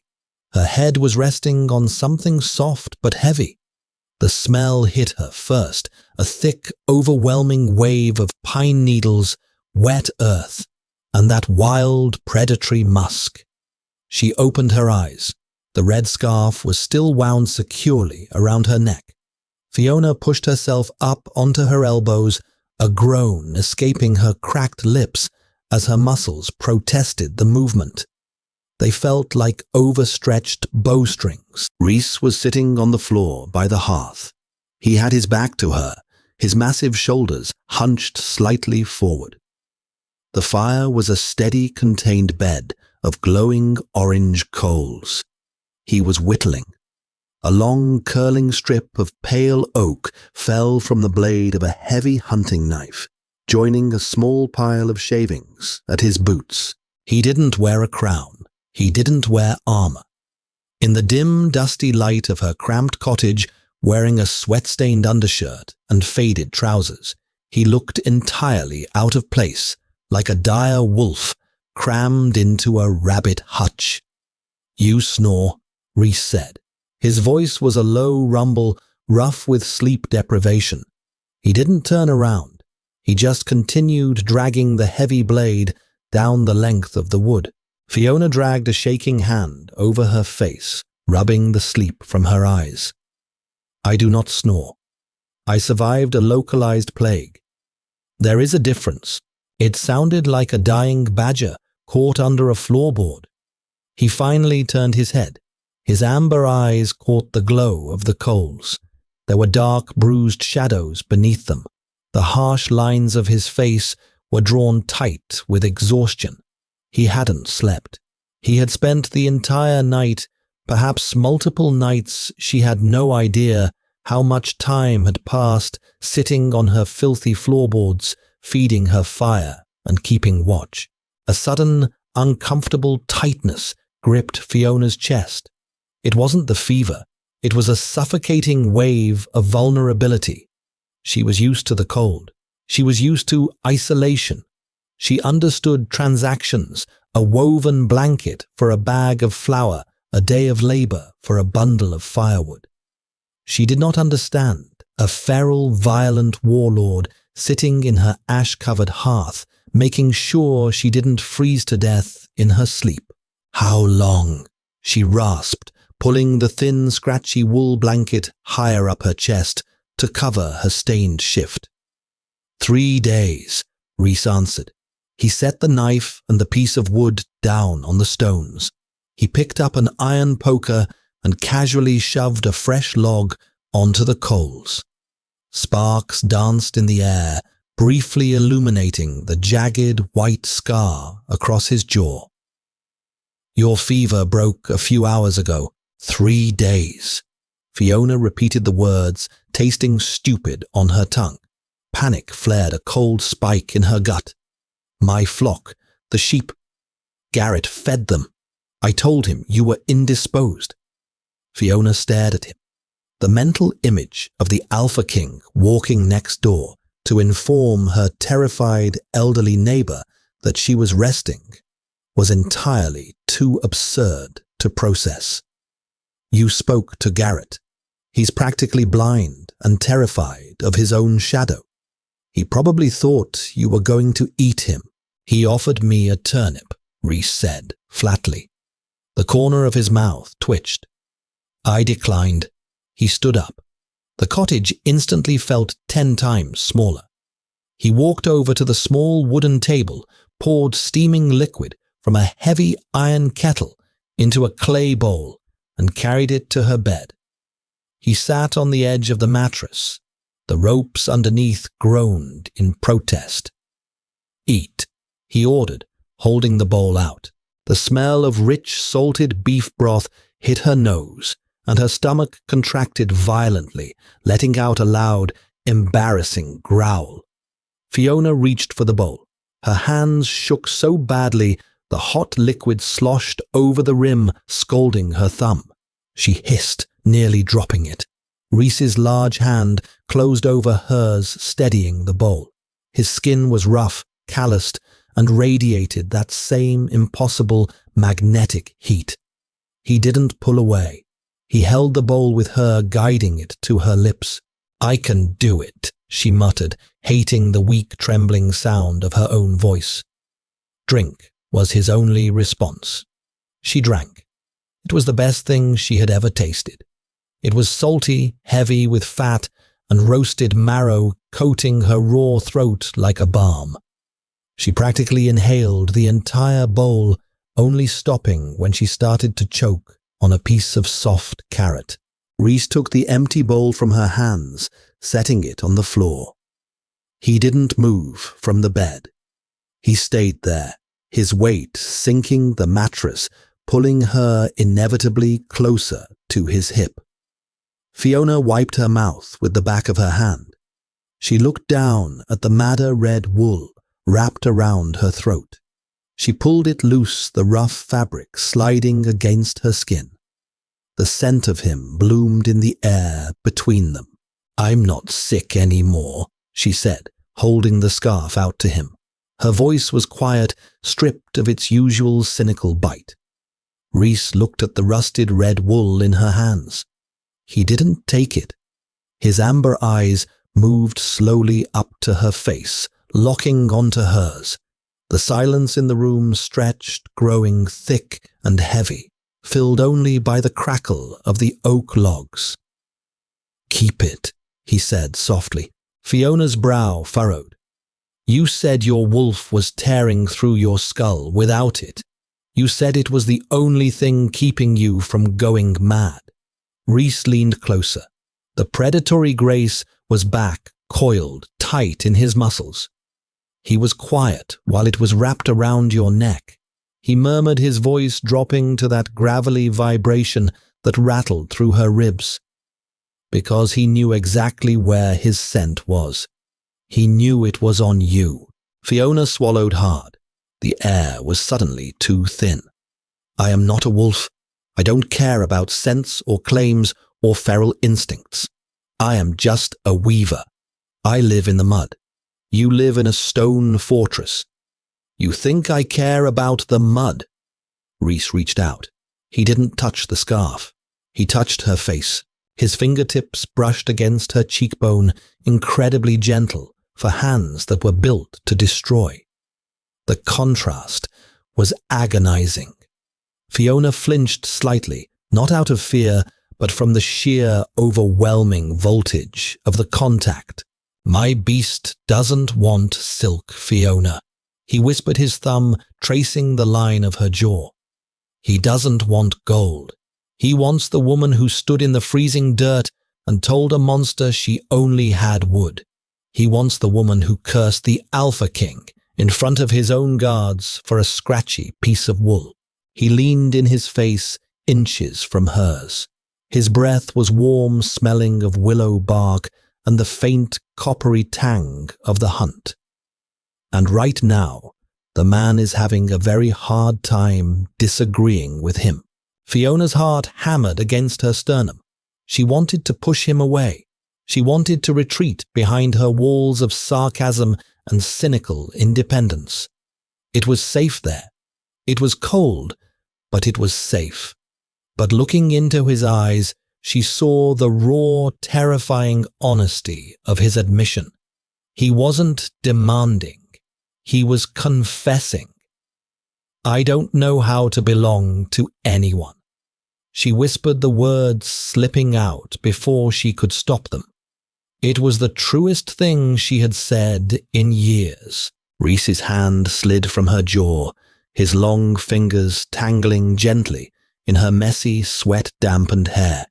A: Her head was resting on something soft but heavy. The smell hit her first, a thick, overwhelming wave of pine needles, wet earth, and that wild, predatory musk. She opened her eyes. The red scarf was still wound securely around her neck. Fiona pushed herself up onto her elbows, a groan escaping her cracked lips as her muscles protested the movement. They felt like overstretched bowstrings. Reese was sitting on the floor by the hearth. He had his back to her, his massive shoulders hunched slightly forward. The fire was a steady, contained bed of glowing orange coals. He was whittling. A long, curling strip of pale oak fell from the blade of a heavy hunting knife, joining a small pile of shavings at his boots. He didn't wear a crown. He didn't wear armor. In the dim, dusty light of her cramped cottage, wearing a sweat-stained undershirt and faded trousers, he looked entirely out of place, like a dire wolf crammed into a rabbit hutch. "You snore," Reese said. His voice was a low rumble, rough with sleep deprivation. He didn't turn around. He just continued dragging the heavy blade down the length of the wood. Fiona dragged a shaking hand over her face, rubbing the sleep from her eyes. "I do not snore. I survived a localized plague. There is a difference." It sounded like a dying badger caught under a floorboard. He finally turned his head. His amber eyes caught the glow of the coals. There were dark, bruised shadows beneath them. The harsh lines of his face were drawn tight with exhaustion. He hadn't slept. He had spent the entire night, perhaps multiple nights. She had no idea how much time had passed sitting on her filthy floorboards, feeding her fire and keeping watch. A sudden, uncomfortable tightness gripped Fiona's chest. It wasn't the fever. It was a suffocating wave of vulnerability. She was used to the cold. She was used to isolation. She understood transactions, a woven blanket for a bag of flour, a day of labor for a bundle of firewood. She did not understand a feral, violent warlord sitting in her ash-covered hearth, making sure she didn't freeze to death in her sleep. "How long?" she rasped, pulling the thin, scratchy wool blanket higher up her chest to cover her stained shift. 3 days, Reese answered. He set the knife and the piece of wood down on the stones. He picked up an iron poker and casually shoved a fresh log onto the coals. Sparks danced in the air, briefly illuminating the jagged white scar across his jaw. "Your fever broke a few hours ago. 3 days. Fiona repeated the words, tasting stupid on her tongue. Panic flared a cold spike in her gut. "My flock, the sheep. Garrett fed them. I told him you were indisposed." Fiona stared at him. The mental image of the Alpha King walking next door to inform her terrified elderly neighbor that she was resting was entirely too absurd to process. "You spoke to Garrett. He's practically blind and terrified of his own shadow." He probably thought you were going to eat him. He offered me a turnip, Rhys said, flatly. The corner of his mouth twitched. I declined. He stood up. The cottage instantly felt 10 times smaller. He walked over to the small wooden table, poured steaming liquid from a heavy iron kettle into a clay bowl, and carried it to her bed. He sat on the edge of the mattress. The ropes underneath groaned in protest. Eat, he ordered, holding the bowl out. The smell of rich, salted beef broth hit her nose, and her stomach contracted violently, letting out a loud, embarrassing growl. Fiona reached for the bowl. Her hands shook so badly the hot liquid sloshed over the rim, scalding her thumb. She hissed, nearly dropping it. Rhys's large hand closed over hers, steadying the bowl. His skin was rough, calloused, and radiated that same impossible magnetic heat. He didn't pull away. He held the bowl with her, guiding it to her lips. "I can do it," she muttered, hating the weak, trembling sound of her own voice. "Drink," was his only response. She drank. It was the best thing she had ever tasted. It was salty, heavy with fat and roasted marrow coating her raw throat like a balm. She practically inhaled the entire bowl, only stopping when she started to choke on a piece of soft carrot. Rhys took the empty bowl from her hands, setting it on the floor. He didn't move from the bed. He stayed there, his weight sinking the mattress, pulling her inevitably closer to his hip. Fiona wiped her mouth with the back of her hand. She looked down at the madder red wool wrapped around her throat. She pulled it loose, the rough fabric sliding against her skin. The scent of him bloomed in the air between them. "I'm not sick anymore," she said, holding the scarf out to him. Her voice was quiet, stripped of its usual cynical bite. Rhys looked at the rusted red wool in her hands. He didn't take it. His amber eyes moved slowly up to her face, locking onto hers. The silence in the room stretched, growing thick and heavy, filled only by the crackle of the oak logs. "Keep it," he said softly. Fiona's brow furrowed. "You said your wolf was tearing through your skull without it. You said it was the only thing keeping you from going mad." Rhys leaned closer. The predatory grace was back, coiled tight in his muscles. He was quiet while it was wrapped around your neck. He murmured, his voice dropping to that gravelly vibration that rattled through her ribs. Because he knew exactly where his scent was. He knew it was on you. Fiona swallowed hard. The air was suddenly too thin. "I am not a wolf. I don't care about scents or claims or feral instincts. I am just a weaver. I live in the mud. You live in a stone fortress. You think I care about the mud?" Rhys reached out. He didn't touch the scarf. He touched her face. His fingertips brushed against her cheekbone, incredibly gentle for hands that were built to destroy. The contrast was agonizing. Fiona flinched slightly, not out of fear, but from the sheer, overwhelming voltage of the contact. "My beast doesn't want silk, Fiona." He whispered, his thumb tracing the line of her jaw. "He doesn't want gold. He wants the woman who stood in the freezing dirt and told a monster she only had wood. He wants the woman who cursed the Alpha King in front of his own guards for a scratchy piece of wool." He leaned in his face, inches from hers. His breath was warm, smelling of willow bark and the faint, coppery tang of the hunt. And right now, the man is having a very hard time disagreeing with him. Fiona's heart hammered against her sternum. She wanted to push him away. She wanted to retreat behind her walls of sarcasm and cynical independence. It was safe there. It was cold, but it was safe. But looking into his eyes, she saw the raw, terrifying honesty of his admission. He wasn't demanding. He was confessing. "I don't know how to belong to anyone." She whispered the words slipping out before she could stop them. It was the truest thing she had said in years. Reese's hand slid from her jaw, his long fingers tangling gently in her messy, sweat-dampened hair.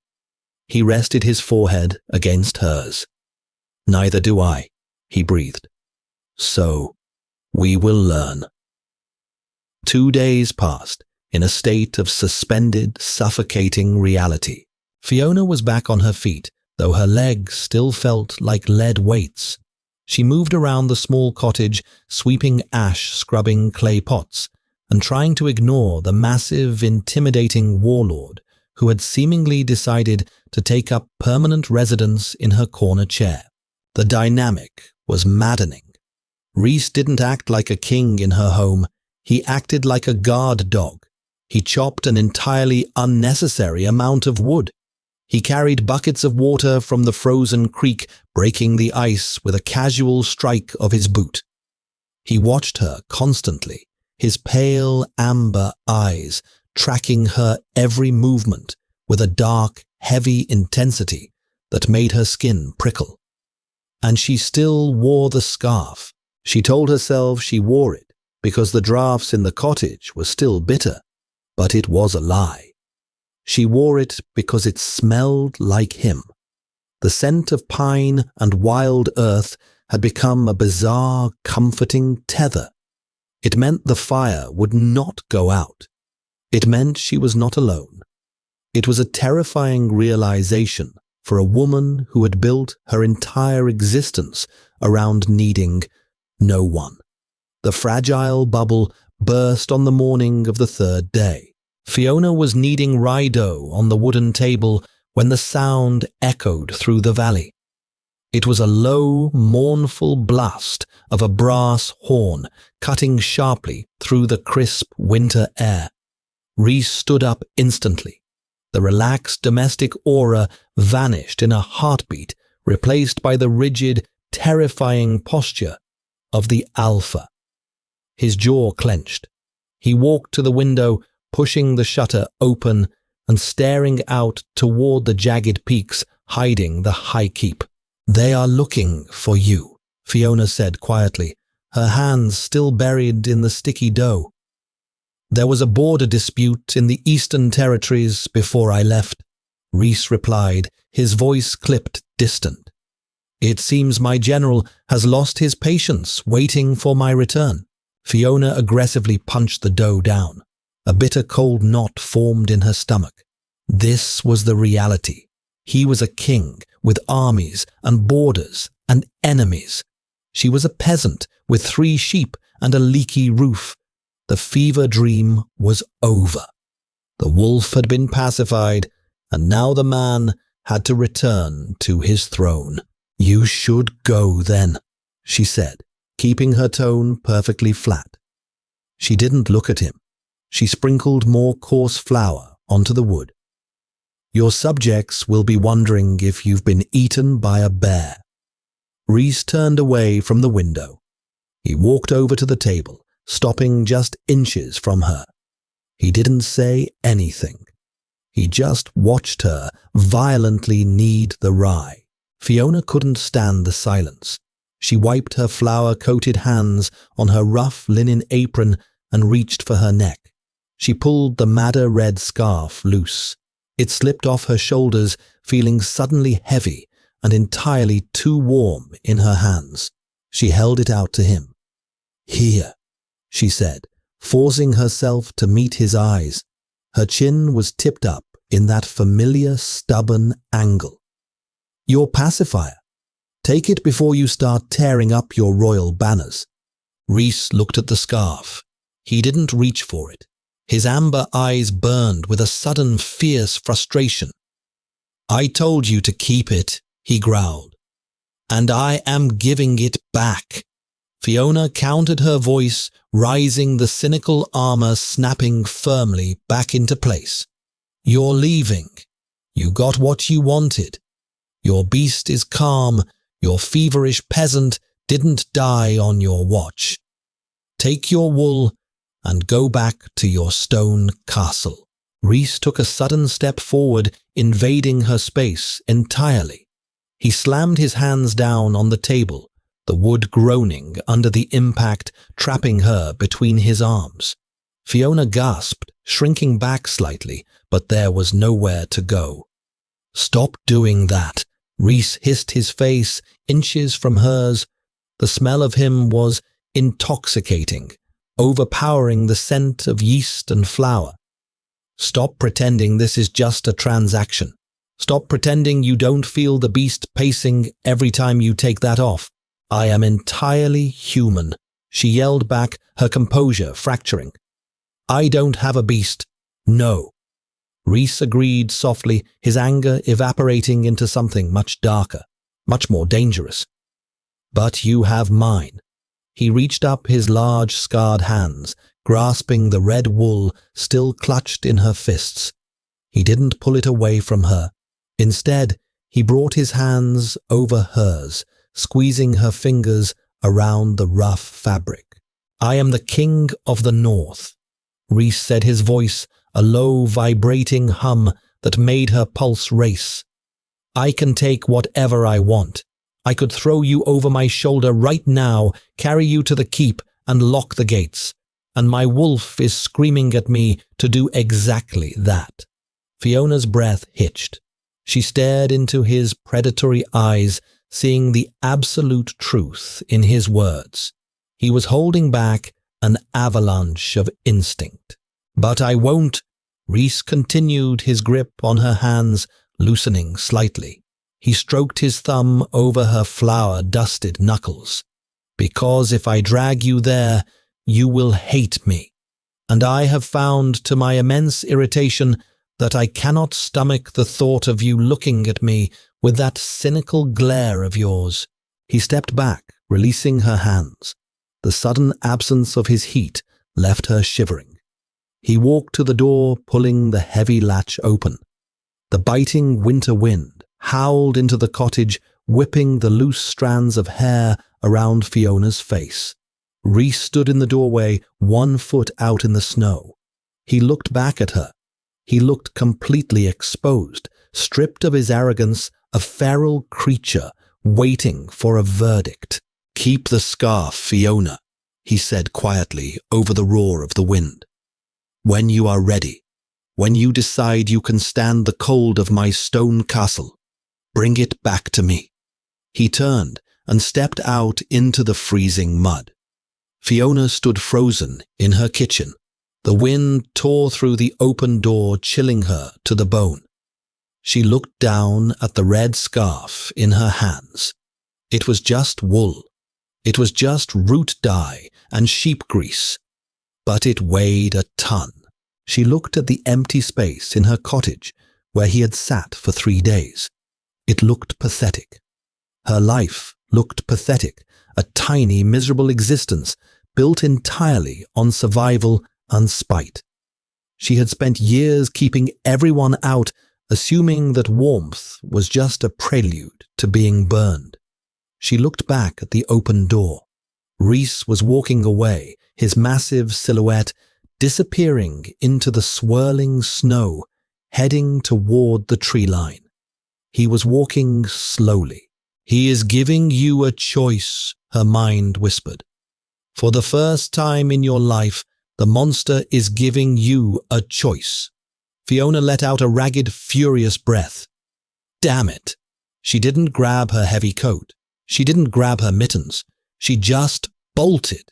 A: He rested his forehead against hers. "Neither do I," he breathed. "So, we will learn." 2 days passed in a state of suspended, suffocating reality. Fiona was back on her feet, though her legs still felt like lead weights. She moved around the small cottage, sweeping ash, scrubbing clay pots, and trying to ignore the massive, intimidating warlord who had seemingly decided to take up permanent residence in her corner chair. The dynamic was maddening. Reese didn't act like a king in her home. He acted like a guard dog. He chopped an entirely unnecessary amount of wood. He carried buckets of water from the frozen creek, breaking the ice with a casual strike of his boot. He watched her constantly, his pale amber eyes tracking her every movement with a dark, heavy intensity that made her skin prickle. And she still wore the scarf. She told herself she wore it because the drafts in the cottage were still bitter, but it was a lie. She wore it because it smelled like him. The scent of pine and wild earth had become a bizarre, comforting tether. It meant the fire would not go out. It meant she was not alone. It was a terrifying realization for a woman who had built her entire existence around needing no one. The fragile bubble burst on the morning of the 3rd day. Fiona was kneading rye dough on the wooden table when the sound echoed through the valley. It was a low, mournful blast of a brass horn cutting sharply through the crisp winter air. Reese stood up instantly. The relaxed domestic aura vanished in a heartbeat, replaced by the rigid, terrifying posture of the alpha. His jaw clenched. He walked to the window, pushing the shutter open and staring out toward the jagged peaks hiding the high keep. "They are looking for you," Fiona said quietly, her hands still buried in the sticky dough. "There was a border dispute in the Eastern Territories before I left," Reese replied, his voice clipped distant. "It seems my general has lost his patience waiting for my return." Fiona aggressively punched the dough down. A bitter cold knot formed in her stomach. This was the reality. He was a king with armies and borders and enemies. She was a peasant with 3 sheep and a leaky roof. The fever dream was over. The wolf had been pacified, and now the man had to return to his throne. "You should go then," she said, keeping her tone perfectly flat. She didn't look at him. She sprinkled more coarse flour onto the wood. "Your subjects will be wondering if you've been eaten by a bear." Reese turned away from the window. He walked over to the table, stopping just inches from her. He didn't say anything. He just watched her violently knead the rye. Fiona couldn't stand the silence. She wiped her flour-coated hands on her rough linen apron and reached for her neck. She pulled the madder red scarf loose. It slipped off her shoulders, feeling suddenly heavy and entirely too warm in her hands. She held it out to him. "Here," she said, forcing herself to meet his eyes. Her chin was tipped up in that familiar, stubborn angle. "Your pacifier. Take it before you start tearing up your royal banners." Reese looked at the scarf. He didn't reach for it. His amber eyes burned with a sudden fierce frustration. "I told you to keep it," he growled. "And I am giving it back." Fiona countered her voice, rising, the cynical armor snapping firmly back into place. "You're leaving. You got what you wanted. Your beast is calm. Your feverish peasant didn't die on your watch. Take your wool and go back to your stone castle." Rhys took a sudden step forward, invading her space entirely. He slammed his hands down on the table, the wood groaning under the impact, trapping her between his arms. Fiona gasped, shrinking back slightly, but there was nowhere to go. "Stop doing that," Rhys hissed, his face inches from hers. The smell of him was intoxicating, overpowering the scent of yeast and flour. "Stop pretending this is just a transaction. Stop pretending you don't feel the beast pacing every time you take that off. I am entirely human," she yelled back, her composure fracturing. "I don't have a beast. No." Rhys agreed softly, his anger evaporating into something much darker, much more dangerous. "But you have mine." He reached up his large, scarred hands, grasping the red wool still clutched in her fists. He didn't pull it away from her. Instead, he brought his hands over hers, squeezing her fingers around the rough fabric. "I am the king of the north," Rhys said, his voice a low, vibrating hum that made her pulse race. "I can take whatever I want. I could throw you over my shoulder right now, carry you to the keep, and lock the gates. And my wolf is screaming at me to do exactly that." Fiona's breath hitched. She stared into his predatory eyes, seeing the absolute truth in his words. He was holding back an avalanche of instinct. "But I won't," Rhys continued, his grip on her hands loosening slightly. He stroked his thumb over her flour-dusted knuckles. "Because if I drag you there, you will hate me. And I have found, to my immense irritation, that I cannot stomach the thought of you looking at me with that cynical glare of yours." He stepped back, releasing her hands. The sudden absence of his heat left her shivering. He walked to the door, pulling the heavy latch open. The biting winter wind howled into the cottage, whipping the loose strands of hair around Fiona's face. Rhys stood in the doorway, 1 foot out in the snow. He looked back at her. He looked completely exposed, stripped of his arrogance, a feral creature waiting for a verdict. "Keep the scarf, Fiona," he said quietly over the roar of the wind. "When you are ready, when you decide you can stand the cold of my stone castle, bring it back to me." He turned and stepped out into the freezing mud. Fiona stood frozen in her kitchen. The wind tore through the open door, chilling her to the bone. She looked down at the red scarf in her hands. It was just wool. It was just root dye and sheep grease. But it weighed a ton. She looked at the empty space in her cottage where he had sat for 3 days. It looked pathetic. Her life looked pathetic, a tiny, miserable existence built entirely on survival and spite. She had spent years keeping everyone out, assuming that warmth was just a prelude to being burned. She looked back at the open door. Rhys was walking away, his massive silhouette disappearing into the swirling snow, heading toward the tree line. He was walking slowly. "He is giving you a choice," her mind whispered. "For the first time in your life, the monster is giving you a choice." Fiona let out a ragged, furious breath. Damn it! She didn't grab her heavy coat. She didn't grab her mittens. She just bolted.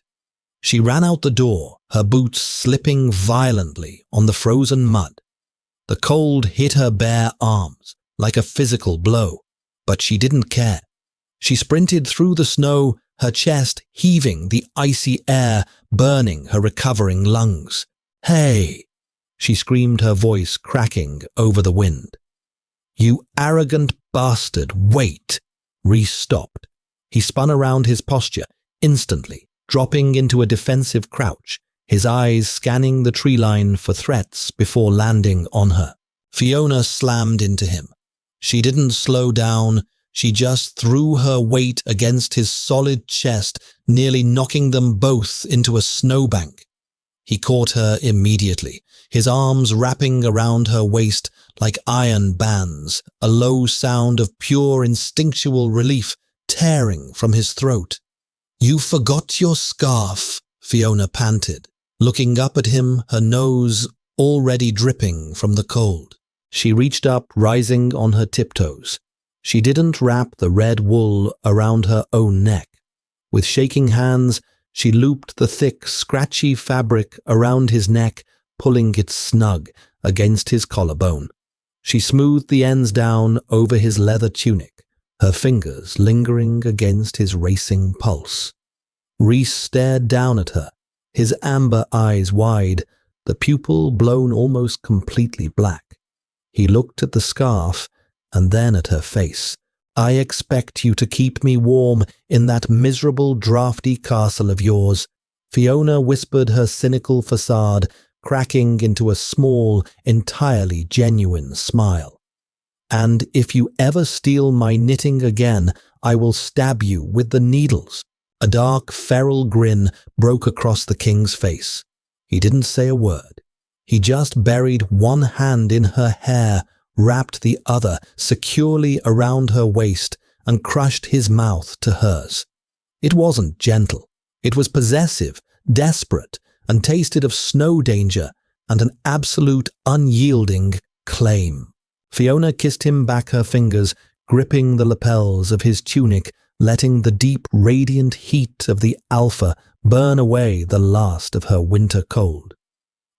A: She ran out the door, her boots slipping violently on the frozen mud. The cold hit her bare arms like a physical blow, but she didn't care. She sprinted through the snow, her chest heaving, the icy air burning her recovering lungs. "Hey!" she screamed, her voice cracking over the wind. "You arrogant bastard, wait!" Rhys stopped. He spun around, his posture instantly dropping into a defensive crouch, his eyes scanning the tree line for threats before landing on her. Fiona slammed into him. She didn't slow down. She just threw her weight against his solid chest, nearly knocking them both into a snowbank. He caught her immediately, his arms wrapping around her waist like iron bands, a low sound of pure instinctual relief tearing from his throat. "You forgot your scarf," Fiona panted, looking up at him, her nose already dripping from the cold. She reached up, rising on her tiptoes. She didn't wrap the red wool around her own neck. With shaking hands, she looped the thick, scratchy fabric around his neck, pulling it snug against his collarbone. She smoothed the ends down over his leather tunic, her fingers lingering against his racing pulse. Rhys stared down at her, his amber eyes wide, the pupil blown almost completely black. He looked at the scarf and then at her face. "I expect you to keep me warm in that miserable, drafty castle of yours," Fiona whispered, her cynical facade cracking into a small, entirely genuine smile. "And if you ever steal my knitting again, I will stab you with the needles." A dark, feral grin broke across the king's face. He didn't say a word. He just buried one hand in her hair, wrapped the other securely around her waist, and crushed his mouth to hers. It wasn't gentle. It was possessive, desperate, and tasted of snow danger and an absolute unyielding claim. Fiona kissed him back, her fingers gripping the lapels of his tunic, letting the deep, radiant heat of the alpha burn away the last of her winter cold.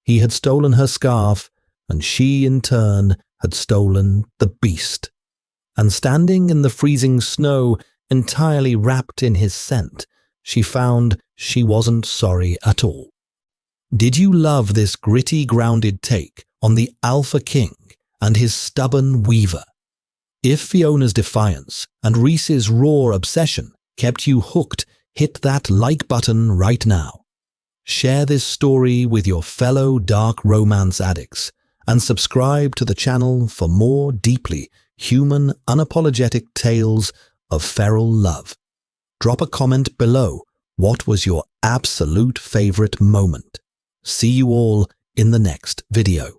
A: He had stolen her scarf, and she, in turn, had stolen the beast. And standing in the freezing snow, entirely wrapped in his scent, she found she wasn't sorry at all. Did you love this gritty, grounded take on the Alpha King and his stubborn weaver? If Fiona's defiance and Rhys's raw obsession kept you hooked, hit that like button right now. Share this story with your fellow dark romance addicts and subscribe to the channel for more deeply human, unapologetic tales of feral love. Drop a comment below. What was your absolute favorite moment? See you all in the next video.